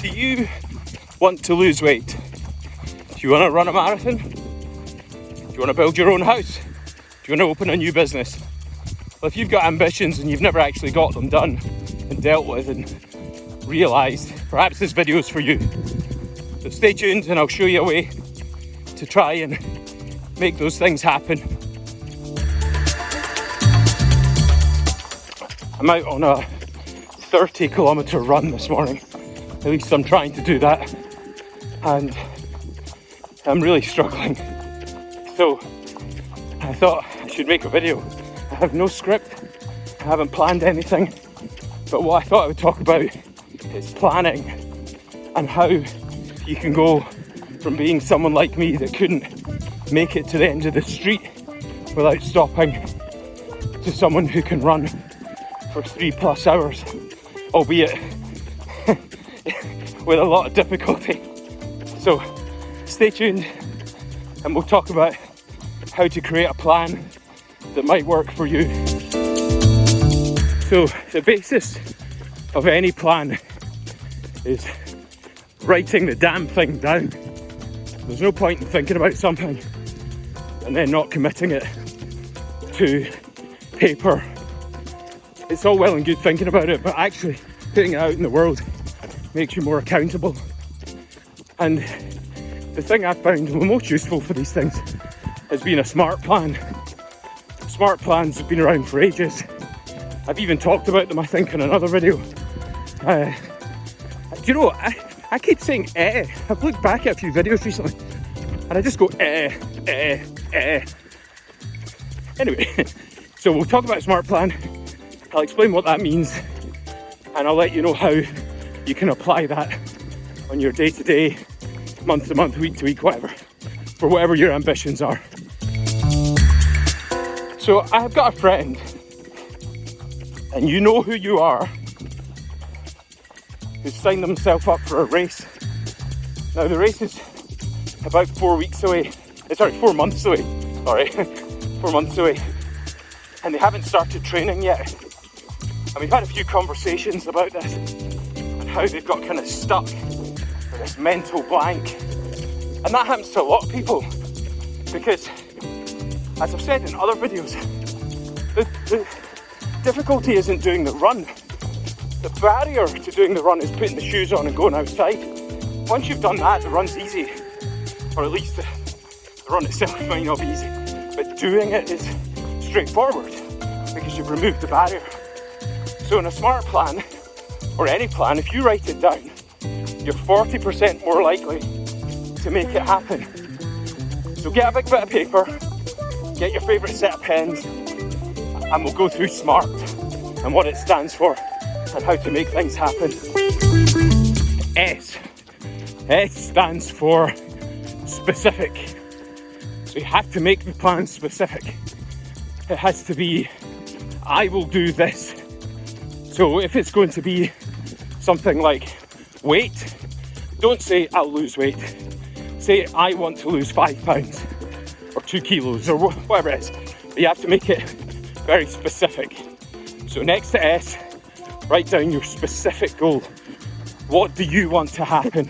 Do you want to lose weight? Do you want to run a marathon? Do you want to build your own house? Do you want to open a new business? Well, if you've got ambitions and you've never actually got them done and dealt with and realised, perhaps this video is for you. So stay tuned and I'll show you a way to try and make those things happen. I'm out on a 30-kilometre run this morning. At least I'm trying to do that. And I'm really struggling. So I thought I should make a video. I have no script. I haven't planned anything. But what I thought I would talk about is planning and how you can go from being someone like me that couldn't make it to the end of the street without stopping to someone who can run for 3+ hours, albeit with a lot of difficulty. So stay tuned and we'll talk about how to create a plan that might work for you. So the basis of any plan is writing the damn thing down. There's no point in thinking about something and then not committing it to paper. It's all well and good thinking about it, but actually putting it out in the world makes you more accountable. And the thing I've found the most useful for these things has been a SMART plan. SMART plans have been around for ages. I've even talked about them, I think, in another video. Do you know what? I keep saying I've looked back at a few videos recently and I just go Anyway, so we'll talk about a SMART plan. I'll explain what that means and I'll let you know how you can apply that on your day-to-day, month-to-month, week-to-week, whatever, for whatever your ambitions are. So I've got a friend, and you know who you are, who's signed himself up for a race. Now the race is about 4 months away. 4 months away. And they haven't started training yet. And we've had a few conversations about this and how they've got kind of stuck with this mental blank. And that happens to a lot of people because, as I've said in other videos, the difficulty isn't doing the run. The barrier to doing the run is putting the shoes on and going outside. Once you've done that, the run's easy. Or at least the run itself might not be easy. But doing it is straightforward because you've removed the barrier. So in a SMART plan, or any plan, if you write it down, you're 40% more likely to make it happen. So get a big bit of paper, get your favourite set of pens, and we'll go through SMART and what it stands for and how to make things happen. S stands for specific. So you have to make the plan specific. It has to be, I will do this. So if it's going to be something like weight, don't say I'll lose weight. Say I want to lose 5 pounds or 2 kilos or whatever it is. But you have to make it very specific. So next to S, write down your specific goal. What do you want to happen?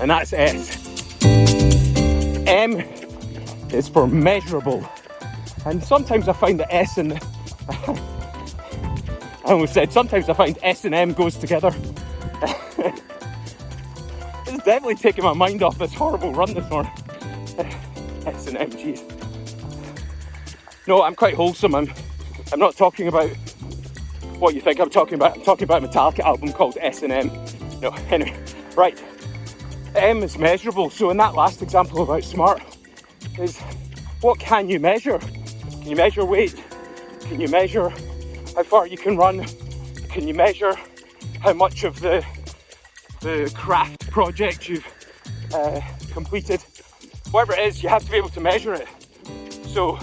And that's S. M is for measurable. And sometimes I find the S and I almost said sometimes I find S and M goes together. It's definitely taking my mind off this horrible run this morning. S and M, geez. No, I'm quite wholesome. I'm not talking about what you think I'm talking about. I'm talking about a Metallica album called S&M. No, anyway, right. M is measurable. So in that last example about SMART is what can you measure? Can you measure weight? Can you measure how far you can run? Can you measure how much of the craft project you've completed? Whatever it is, you have to be able to measure it. So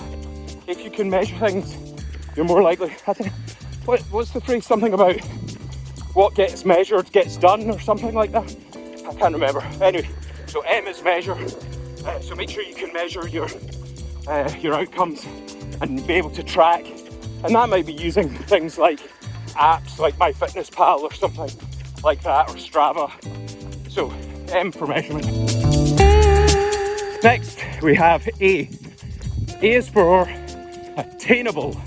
if you can measure things, you're more likely. I think, what's the phrase? Something about what gets measured gets done or something like that. I can't remember. Anyway, so M is measure. So make sure you can measure your outcomes and be able to track. And that might be using things like apps like MyFitnessPal or something like that, or Strava. So M for measurement. Next we have A. A is for attainable.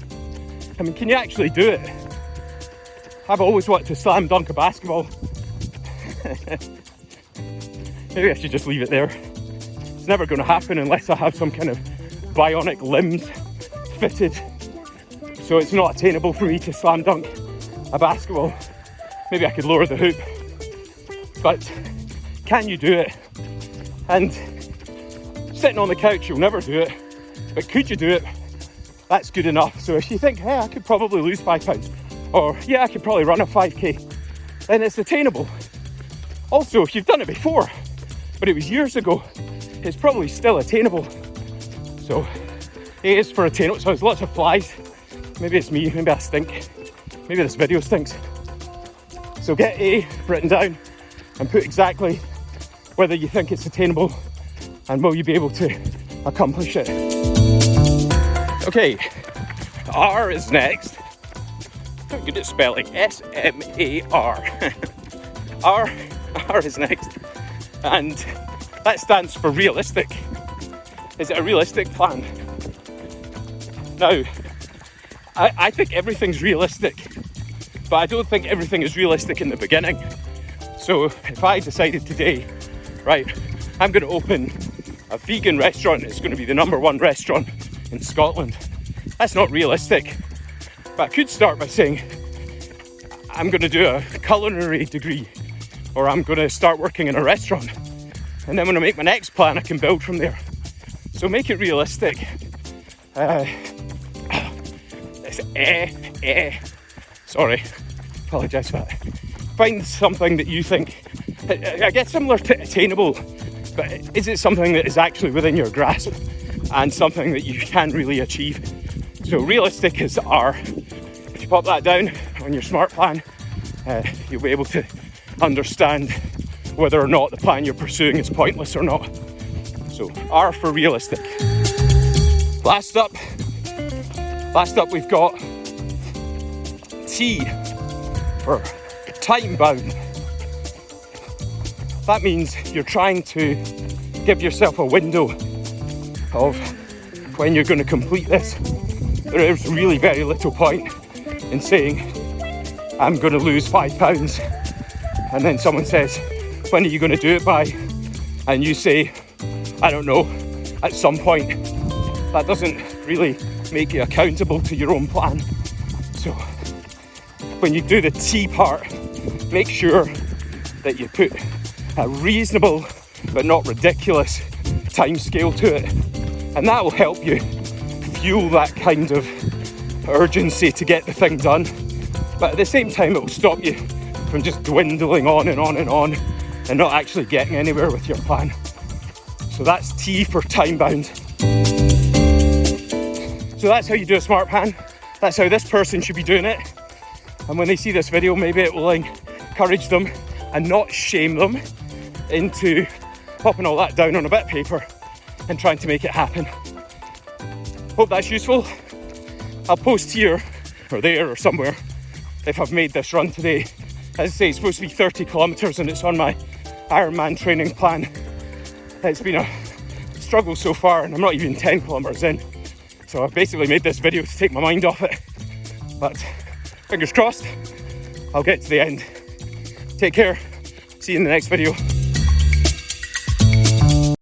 I mean, can you actually do it? I've always wanted to slam dunk a basketball. Maybe I should just leave it there. It's never going to happen unless I have some kind of bionic limbs fitted. So it's not attainable for me to slam dunk a basketball. Maybe I could lower the hoop. But can you do it? And sitting on the couch, you'll never do it. But could you do it? That's good enough. So if you think, hey, I could probably lose 5 pounds, or yeah, I could probably run a 5k, then it's attainable. Also, if you've done it before, but it was years ago, it's probably still attainable. So A is for attainable. So there's lots of flies. Maybe it's me, maybe I stink. Maybe this video stinks. So get A written down and put exactly whether you think it's attainable and will you be able to accomplish it. Okay, R is next. I'm good at spelling. S-M-A-R. R is next. And that stands for realistic. Is it a realistic plan? Now, I think everything's realistic, but I don't think everything is realistic in the beginning. So if I decided today, right, I'm going to open a vegan restaurant, it's going to be the #1 restaurant in Scotland. That's not realistic. But I could start by saying, I'm going to do a culinary degree, or I'm going to start working in a restaurant. And then when I make my next plan, I can build from there. So make it realistic. Sorry, apologise for that. Find something that you think, I guess similar to attainable, but is it something that is actually within your grasp and something that you can really achieve? So realistic is R. If you pop that down on your smart plan, you'll be able to understand whether or not the plan you're pursuing is pointless or not. So R for realistic. Last up we've got T for time bound. That means you're trying to give yourself a window of when you're going to complete this. There is really very little point in saying, I'm going to lose 5 pounds, and then someone says, when are you going to do it by? And you say, I don't know, at some point. That doesn't really make you accountable to your own plan. So when you do the T part, make sure that you put a reasonable but not ridiculous time scale to it, and that will help you fuel that kind of urgency to get the thing done. But at the same time, it will stop you from just dwindling on and on and on and not actually getting anywhere with your plan. So that's T for time bound. So that's how you do a smart plan. That's how this person should be doing it. And when they see this video, maybe it will encourage them and not shame them into popping all that down on a bit of paper and trying to make it happen. Hope that's useful. I'll post here or there or somewhere if I've made this run today. As I say, it's supposed to be 30 kilometres and it's on my Ironman training plan. It's been a struggle so far and I'm not even 10 kilometres in. So I've basically made this video to take my mind off it. But fingers crossed, I'll get to the end. Take care. See you in the next video.